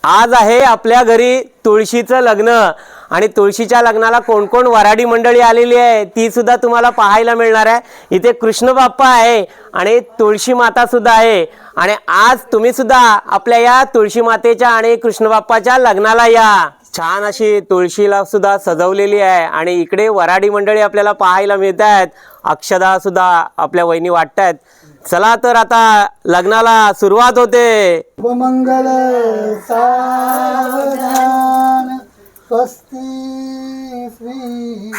आज आहे आपल्या घरी तुळशीचं लग्न आणि तुळशीच्या लग्नाला कोण कोण वराडी मंडळी आलेली आहे ती सुद्धा तुम्हाला पाहायला मिळणार आहे। इथे कृष्ण बाप्पा आहे आणि तुळशी माता सुद्धा आहे आणि आज तुम्ही सुद्धा आपल्या या तुळशी मातेच्या आणि कृष्ण बाप्पाच्या लग्नाला या। छान अशी तुळशीला सुद्धा सजवलेली आहे आणि इकडे वराडी मंडळी आपल्याला पाहायला मिळत आहेत। अक्षदा सुद्धा आपल्या वहिनी वाटतायत। चला तर आता लग्नाला सुरुवात होते। मंगल सावधान स्वस्ति श्री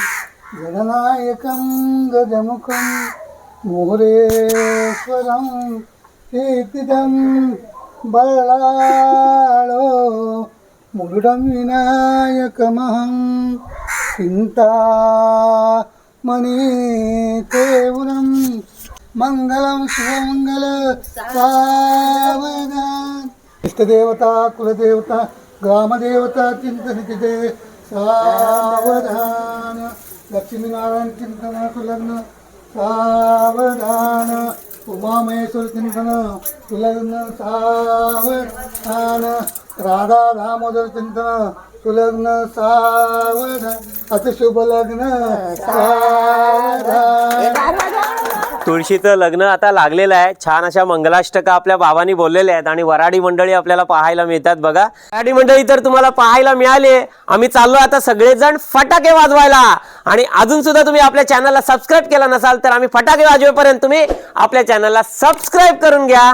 गणनायकं गजमुखं मोरेश्वरं कीर्तिदं बल्लाळो मुरुडं विनायकमहं चिन्तामणिदेवरं मंगलम शिवमंगल सावधान। इष्टदेवता कुलदेवता ग्रामदेवता चिंतनिते सावधान। लक्ष्मीनारायण चिंतन सुलग्न सावधान। उमामहेश्वर चिंतन सुलग्न सावधान। राधा दामोदर चिंतन सुलग्न सावधान। अतिशुभ लग्न सावधान। तुळशीचं लग्न आता लागलेलं आहे। छान अशा मंगलाष्टका आपल्या बाबांनी बोललेले आहेत आणि वराडी मंडळी आपल्याला पाहायला मिळतात। बघा वराडी मंडळी तर तुम्हाला पाहायला मिळाले। आम्ही चाललो आता सगळेजण फटाके वाजवायला आणि अजून सुद्धा तुम्ही आपल्या चॅनलला सबस्क्राइब केला नसाल तर आम्ही फटाके वाजवेपर्यंत तुम्ही आपल्या चॅनलला सबस्क्राइब करून घ्या।